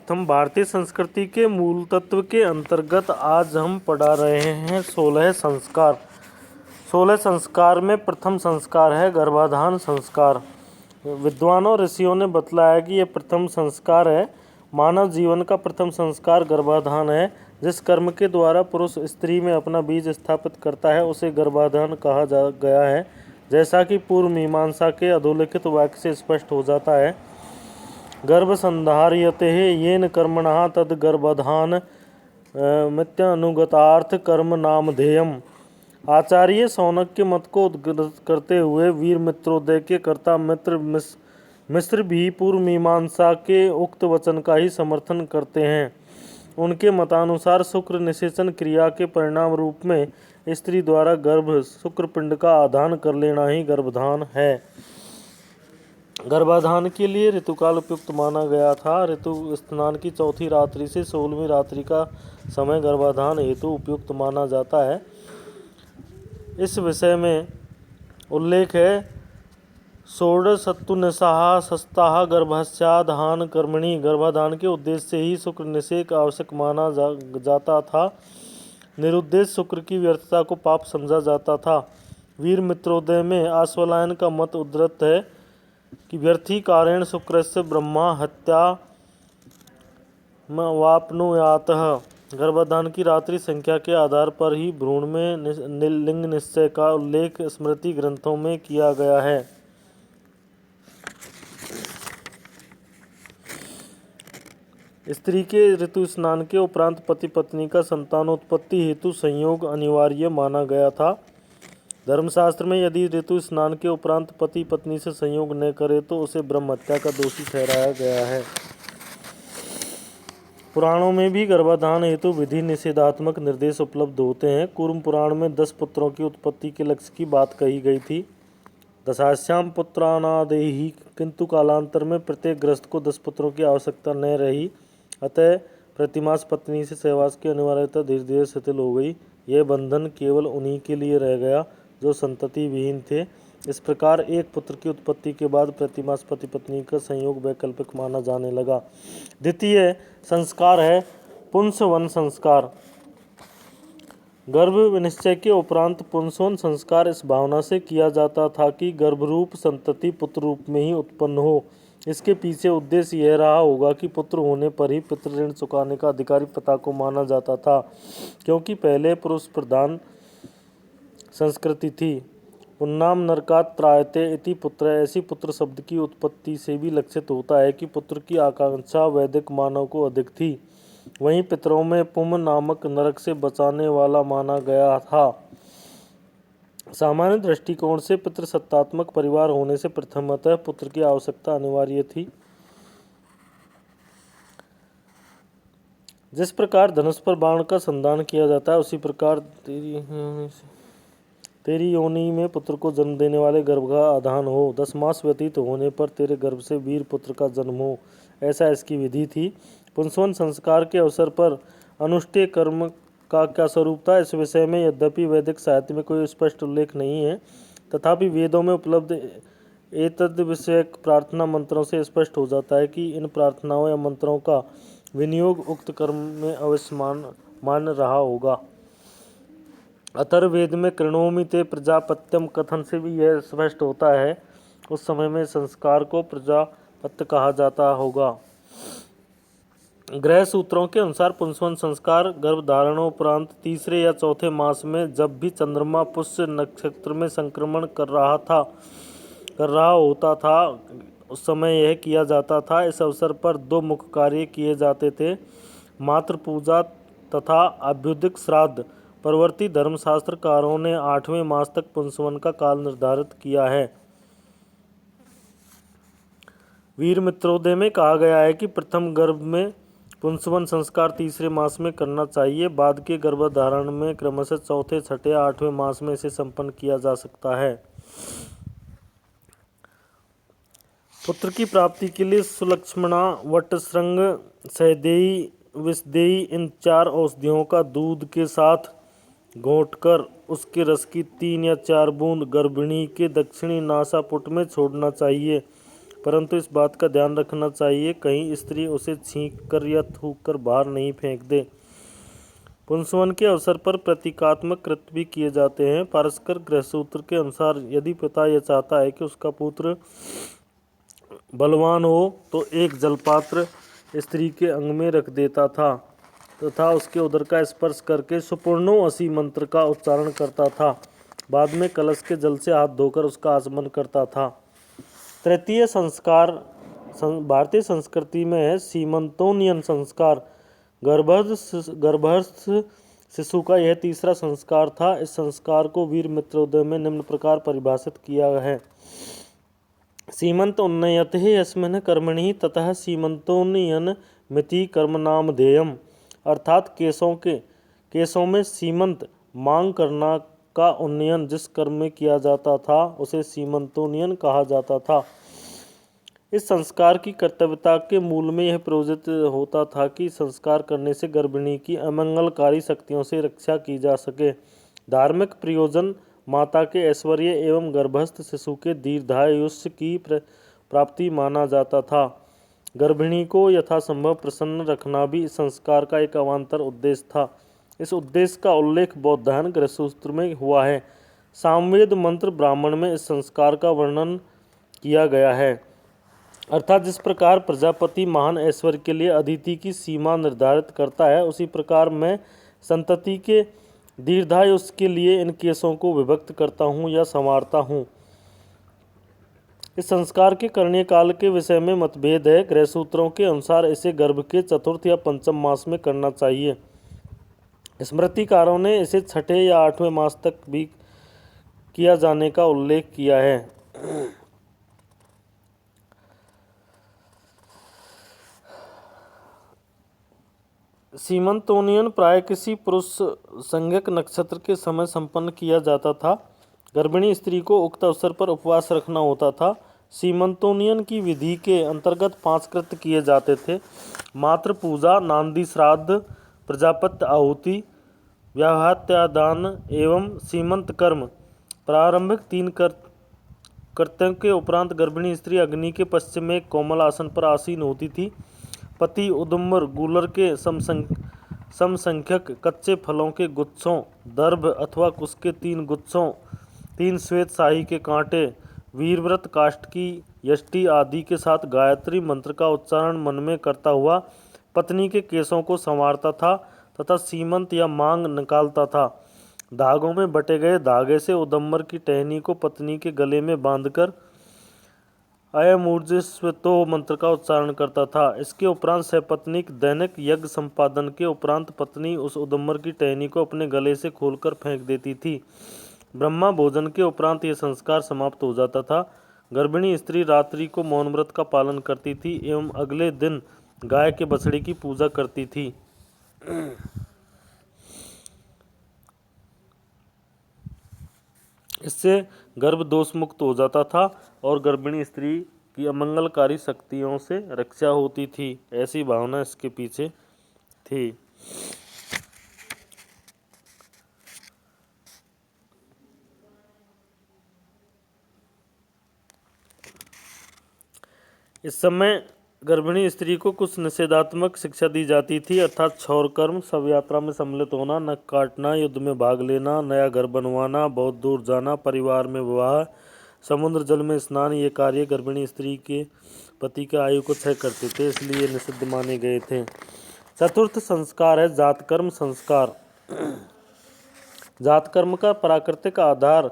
प्रथम भारतीय संस्कृति के मूल तत्व के अंतर्गत आज हम पढ़ा रहे हैं 16 संस्कार। 16 संस्कार में प्रथम संस्कार है गर्भाधान संस्कार। विद्वानों ऋषियों ने बतलाया कि यह प्रथम संस्कार है। मानव जीवन का प्रथम संस्कार गर्भाधान है। जिस कर्म के द्वारा पुरुष स्त्री में अपना बीज स्थापित करता है उसे गर्भाधान कहा गया है। जैसा कि पूर्व मीमांसा के अधोलिखित वाक्य से स्पष्ट हो जाता है, गर्भ संधार्यते येन कर्मणः तद गर्भाधान मित्यानुगतार्थ कर्म नामधेयम्। आचार्य शौनक के मत को उद्धृत करते हुए वीर मित्रोदय के कर्ता मिस्र भी पूर्व मीमांसा के उक्त वचन का ही समर्थन करते हैं। उनके मतानुसार शुक्र निषेचन क्रिया के परिणाम रूप में स्त्री द्वारा गर्भ शुक्रपिंड का आधान कर लेना ही गर्भधान है। गर्भाधान के लिए ऋतुकाल उपयुक्त माना गया था। ऋतु स्नान की चौथी रात्रि से 16वीं रात्रि का समय गर्भाधान हेतु उपयुक्त माना जाता है। इस विषय में उल्लेख है, षोडशतुनिसाः सस्ताः गर्भस्याधान कर्मणि। गर्भाधान के उद्देश्य से ही शुक्र निषेक आवश्यक माना जाता था। निरुद्देश्य शुक्र की व्यर्थता को पाप समझा जाता था। वीर मित्रोदय में आश्वलायन का मत उद्धृत है कि व्यर्थी कारेण शुक्रस्य ब्रह्मा हत्या वाप्नुयातः। गर्भाधान की रात्रि संख्या के आधार पर ही भ्रूण में लिंग निश्चय का उल्लेख स्मृति ग्रंथों में किया गया है। स्त्री के ऋतु स्नान के उपरांत पति पत्नी का संतानोत्पत्ति हेतु संयोग अनिवार्य माना गया था। धर्मशास्त्र में यदि ऋतु स्नान के उपरांत पति पत्नी से संयोग न करे तो उसे ब्रह्म हत्या का दोषी ठहराया गया है। पुराणों में भी गर्भाधान हेतु विधि निषेधात्मक निर्देश उपलब्ध होते हैं। कूर्म पुराण में 10 पुत्रों की उत्पत्ति के लक्ष्य की बात कही गई थी। दशास्याम पुत्रानादेहि, किंतु कालांतर में प्रत्येक ग्रस्त को 10 पुत्रों की आवश्यकता न रही, अतः प्रतिमास पत्नी से सहवास की अनिवार्यता धीरे धीरे शिथिल हो गई। यह बंधन केवल उन्हीं के लिए रह गया जो संतति विहीन थे। इस प्रकार एक पुत्र की उत्पत्ति के बाद प्रतिमास पति पत्नी का संयोग वैकल्पिक माना जाने लगा। द्वितीय संस्कार है पुंसवन संस्कार। गर्भ निश्चय के उपरांत पुंसवन संस्कार इस भावना से किया जाता था कि गर्भरूप संतति पुत्र रूप में ही उत्पन्न हो। इसके पीछे उद्देश्य यह रहा होगा कि पुत्र होने पर ही पितृ ऋण चुकाने का अधिकारी पिता को माना जाता था, क्योंकि पहले पुरुष प्रधान संस्कृति थी। पुन्नाम नरकात् त्रायते इति पुत्र। ऐसी पुत्र शब्द की उत्पत्ति से भी लक्षित होता है कि पुत्र की आकांक्षा वैदिक मानव को अधिक थी। वहीं पितरों में पुम नामक नरक से बचाने वाला माना गया था। सामान्य दृष्टिकोण से पितृसत्तात्मक परिवार होने से प्रथमतः पुत्र की आवश्यकता अनिवार्य थी। जिस प्रकार धनुष पर बाण का संधान किया जाता है, उसी प्रकार तेरी योनि में पुत्र को जन्म देने वाले गर्भ का आधान हो। 10 मास व्यतीत होने पर तेरे गर्भ से वीर पुत्र का जन्म हो, ऐसा इसकी विधि थी। पुंसवन संस्कार के अवसर पर अनुष्ठेय कर्म का क्या स्वरूप था, इस विषय में यद्यपि वैदिक साहित्य में कोई स्पष्ट उल्लेख नहीं है, तथापि वेदों में उपलब्ध एतद विषयक प्रार्थना मंत्रों से स्पष्ट हो जाता है कि इन प्रार्थनाओं या मंत्रों का विनियोग उक्त कर्म में अवश्य मान्य रहा होगा। अथर्ववेद में कृणोमि ते प्रजापत्यम कथन से भी यह स्पष्ट होता है। उस समय में संस्कार को प्रजापत्य कहा जाता होगा। ग्रह सूत्रों के अनुसार पुंसवन संस्कार गर्भधारणोपरांत तीसरे या चौथे मास में, जब भी चंद्रमा पुष्य नक्षत्र में संक्रमण कर रहा होता था, उस समय यह किया जाता था। इस अवसर पर 2 मुख्य कार्य किए जाते थे, मातृ पूजा तथा अभ्युदक श्राद्ध। परवर्ती धर्मशास्त्रकारों ने 8वें मास तक पुंसवन का काल निर्धारित किया है। वीर मित्रोदय में कहा गया है कि प्रथम गर्भ में पुंसवन संस्कार तीसरे मास में करना चाहिए। बाद के गर्भधारण में क्रमशः चौथे, छठे, 8वें मास में इसे संपन्न किया जा सकता है। पुत्र की प्राप्ति के लिए सुलक्ष्मणा, वटश्रृंग, सहदेई, विषदेई इन 4 औषधियों का दूध के साथ घोंटकर उसके रस की 3 या 4 बूंद गर्भिणी के दक्षिणी नासापुट में छोड़ना चाहिए। परंतु इस बात का ध्यान रखना चाहिए कहीं स्त्री उसे छींक कर या थूक कर बाहर नहीं फेंक दे। पुंसवन के अवसर पर प्रतीकात्मक कृत्य भी किए जाते हैं। पारस्कर गृहसूत्र के अनुसार यदि पिता यह चाहता है कि उसका पुत्र बलवान हो तो एक जलपात्र स्त्री के अंग में रख देता था तथा उसके उदर का स्पर्श करके सुपर्णो असी मंत्र का उच्चारण करता था। बाद में कलश के जल से हाथ धोकर उसका आचमन करता था। तृतीय संस्कार भारतीय संस्कृति में है सीमंतोनियन संस्कार। गर्भस्थ शिशु का यह तीसरा संस्कार था। इस संस्कार को वीर मित्रोदय में निम्न प्रकार परिभाषित किया है। सीमंत उन्नयते यस्मिन् कर्मणि ततः सीमंतोन्नयन मिति कर्मनामधेयम्। अर्थात केसों में सीमंत मांग करना का उन्नयन जिस कर्म में किया जाता था उसे सीमंतोन्नयन कहा जाता था। इस संस्कार की कर्तव्यता के मूल में यह प्रोजित होता था कि संस्कार करने से गर्भिणी की अमंगलकारी शक्तियों से रक्षा की जा सके। धार्मिक प्रयोजन माता के ऐश्वर्य एवं गर्भस्थ शिशु के दीर्घायुष्य की प्राप्ति माना जाता था। गर्भिणी को यथासंभव प्रसन्न रखना भी इस संस्कार का एक अवान्तर उद्देश्य था। इस उद्देश्य का उल्लेख बौद्धायन गृहसूत्र में हुआ है। सामवेद मंत्र ब्राह्मण में इस संस्कार का वर्णन किया गया है। अर्थात जिस प्रकार प्रजापति महान ऐश्वर्य के लिए अदिति की सीमा निर्धारित करता है उसी प्रकार मैं संतति के दीर्घायुष्य के लिए इन केसों को विभक्त करता हूँ या संवारता हूँ। इस संस्कार के करने काल के विषय में मतभेद है। गृहसूत्रों के अनुसार इसे गर्भ के चतुर्थ या पंचम मास में करना चाहिए। स्मृतिकारों ने इसे छठे या आठवें मास तक भी किया जाने का उल्लेख किया है। सीमंतोनियन प्राय किसी पुरुष संज्ञक नक्षत्र के समय संपन्न किया जाता था। गर्भिणी स्त्री को उक्त अवसर पर उपवास रखना होता था। सीमंतोनियन की विधि के अंतर्गत 5 कृत्य किए जाते थे। मातृ पूजा, नांदी श्राद्ध, प्रजापत्य आहुति, व्याहत्यादान एवं सीमंत कर्म। प्रारंभिक 3 कृत्यों के उपरांत गर्भिणी स्त्री अग्नि के पश्चिम एक कोमल आसन पर आसीन होती थी। पति उदुम्बर गूलर के समसंख्यक कच्चे फलों के गुच्छों, दर्भ अथवा कुश के 3 गुच्छों, 3 श्वेत शाही के कांटे, वीरव्रत काष्ठ की यष्टि आदि के साथ गायत्री मंत्र का उच्चारण मन में करता हुआ पत्नी के केसों को संवारता था तथा सीमंत या मांग निकालता था। धागों में बटे गए धागे से उदम्बर की टहनी को पत्नी के गले में बांधकर अयमूर्जस्वतो मंत्र का उच्चारण करता था। इसके उपरांत सपत्नीक दैनिक यज्ञ संपादन के उपरांत पत्नी उस उदम्बर की टहनी को अपने गले से खोलकर फेंक देती थी। ब्रह्मा भोजन के उपरांत यह संस्कार समाप्त हो जाता था। गर्भिणी स्त्री रात्रि को मौन व्रत का पालन करती थी एवं अगले दिन गाय के बछड़े की पूजा करती थी। इससे गर्भ दोष मुक्त हो जाता था और गर्भिणी स्त्री की अमंगलकारी शक्तियों से रक्षा होती थी। ऐसी भावना इसके पीछे थी। इस समय गर्भिणी स्त्री को कुछ निषेधात्मक शिक्षा दी जाती थी, अर्थात क्षौर कर्म, शव यात्रा में सम्मिलित होना, नख काटना, युद्ध में भाग लेना, नया घर बनवाना, बहुत दूर जाना, परिवार में विवाह, समुद्र जल में स्नान। ये कार्य गर्भिणी स्त्री के पति के आयु को क्षय करते थे, इसलिए निषिद्ध माने गए थे। चतुर्थ संस्कार है जातकर्म संस्कार। जातकर्म का प्राकृतिक आधार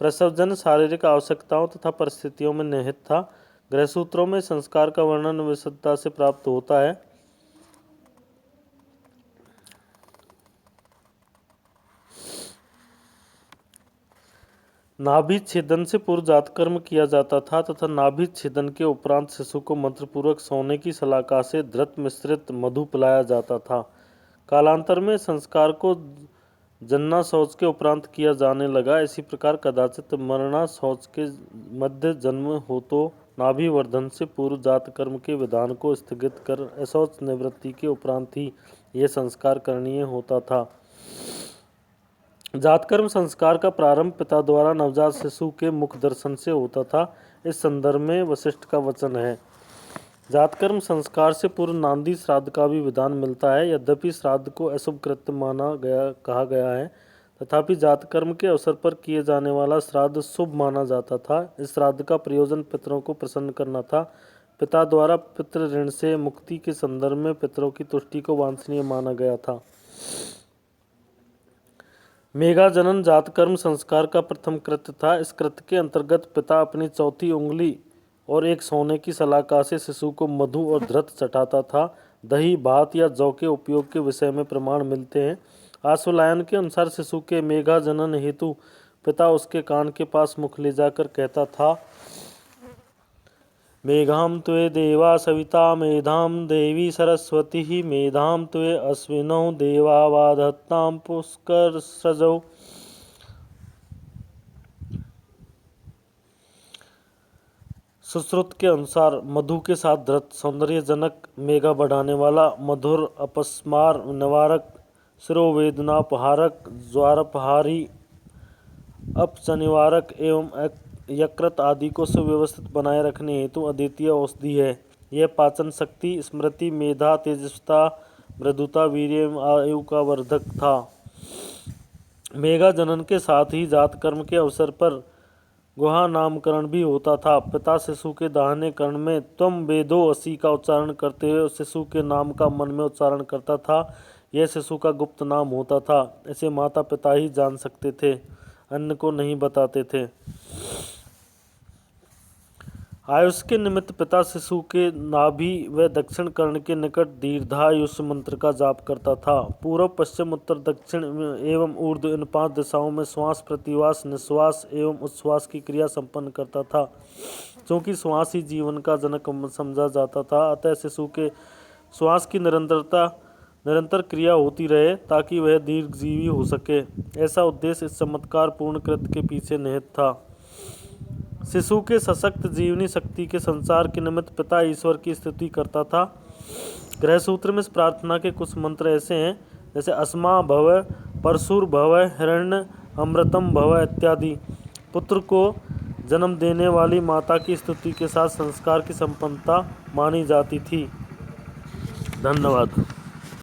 प्रसवजन्य शारीरिक आवश्यकताओं तथा परिस्थितियों में निहित था। गृहसूत्रों में संस्कार का वर्णन विशुद्धता से प्राप्त होता है। नाभि छेदन से पूर्व जातकर्म किया जाता था तथा नाभि छेदन के उपरांत शिशु को मंत्रपूर्वक सोने की सलाका से धृत मिश्रित मधु पिलाया जाता था। कालांतर में संस्कार को जन्ना शौच के उपरांत किया जाने लगा। इसी प्रकार कदाचित मरणा शौच के मध्य जन्म हो तो नाभि वर्धन से पूर्व जातकर्म के विधान को स्थगित कर अशौच निवृत्ति के उपरांत ही यह संस्कार करणीय होता था। जातकर्म संस्कार का प्रारंभ पिता द्वारा नवजात शिशु के मुख दर्शन से होता था। इस संदर्भ में वशिष्ठ का वचन है। जातकर्म संस्कार से पूर्व नांदी श्राद्ध का भी विधान मिलता है। यद्यपि श्राद्ध को अशुभ कृत्य कहा गया है, तथापि जातकर्म के अवसर पर किए जाने वाला श्राद्ध शुभ माना जाता था। इस श्राद्ध का प्रयोजन पितरों को प्रसन्न करना था। पिता द्वारा पितृ ऋण से मुक्ति के संदर्भ में पितरों की तुष्टि को वांछनीय माना गया था। मेघा जनन जातकर्म संस्कार का प्रथम कृत्य था। इस कृत्य के अंतर्गत पिता अपनी चौथी उंगली और एक सोने की सलाका से शिशु को मधु और घृत चटाता था। दही, भात या जौ के उपयोग के विषय में प्रमाण मिलते हैं। आश्वलायन के अनुसार शिशु के मेघा जनन हेतु पिता उसके कान के पास मुख ले जाकर कहता था, मेघां त्वे देवा सविता मेधां देवी सरस्वती मेधां त्वे अश्विनौ देवा वाधत्तां पुष्करसृजौ। सुश्रुत के अनुसार मधु के साथ घृत सौंदर्यजनक, मेघा बढ़ाने वाला, मधुर, अपस्मार निवारक, शिरोवेदनापहारक, ज्वारपहारी, अपच निवारक एवं यकृत आदि को सुव्यवस्थित बनाए रखने हेतु अद्वितीय औषधि है। यह पाचन शक्ति, स्मृति, मेधा, तेजस्विता, मृदुता, वीर्य एवं आयु का वर्धक था। मेघा जनन के साथ ही जातकर्म के अवसर पर गुहा नामकरण भी होता था। पिता शिशु के दाहिने कर्ण में त्वम वेदो असि का उच्चारण करते हुए शिशु के नाम का मन में उच्चारण करता था। यह शिशु का गुप्त नाम होता था। इसे माता पिता ही जान सकते थे, अन्य को नहीं बताते थे। आयुष के निमित्त पिता शिशु के नाभि व दक्षिण कर्ण के निकट दीर्घायुष मंत्र का जाप करता था। पूर्व, पश्चिम, उत्तर, दक्षिण एवं ऊर्ध्व इन 5 दिशाओं में श्वास, प्रतिश्वास, निश्वास एवं उच्छ्वास की क्रिया संपन्न करता था। क्योंकि श्वास ही जीवन का जनक समझा जाता था, अतः शिशु के श्वास की निरंतर क्रिया होती रहे ताकि वह दीर्घजीवी हो सके। ऐसा उद्देश्य इस चमत्कार पूर्ण कृत्य के पीछे निहित था। शिशु के सशक्त जीवनी शक्ति के संचार के निमित्त पिता ईश्वर की स्तुति करता था। गृह सूत्र में इस प्रार्थना के कुछ मंत्र ऐसे हैं, जैसे अस्मा भव, परशुर भव, हिरण्य अमृतम भव इत्यादि। पुत्र को जन्म देने वाली माता की स्तुति के साथ संस्कार की संपन्नता मानी जाती थी। धन्यवाद।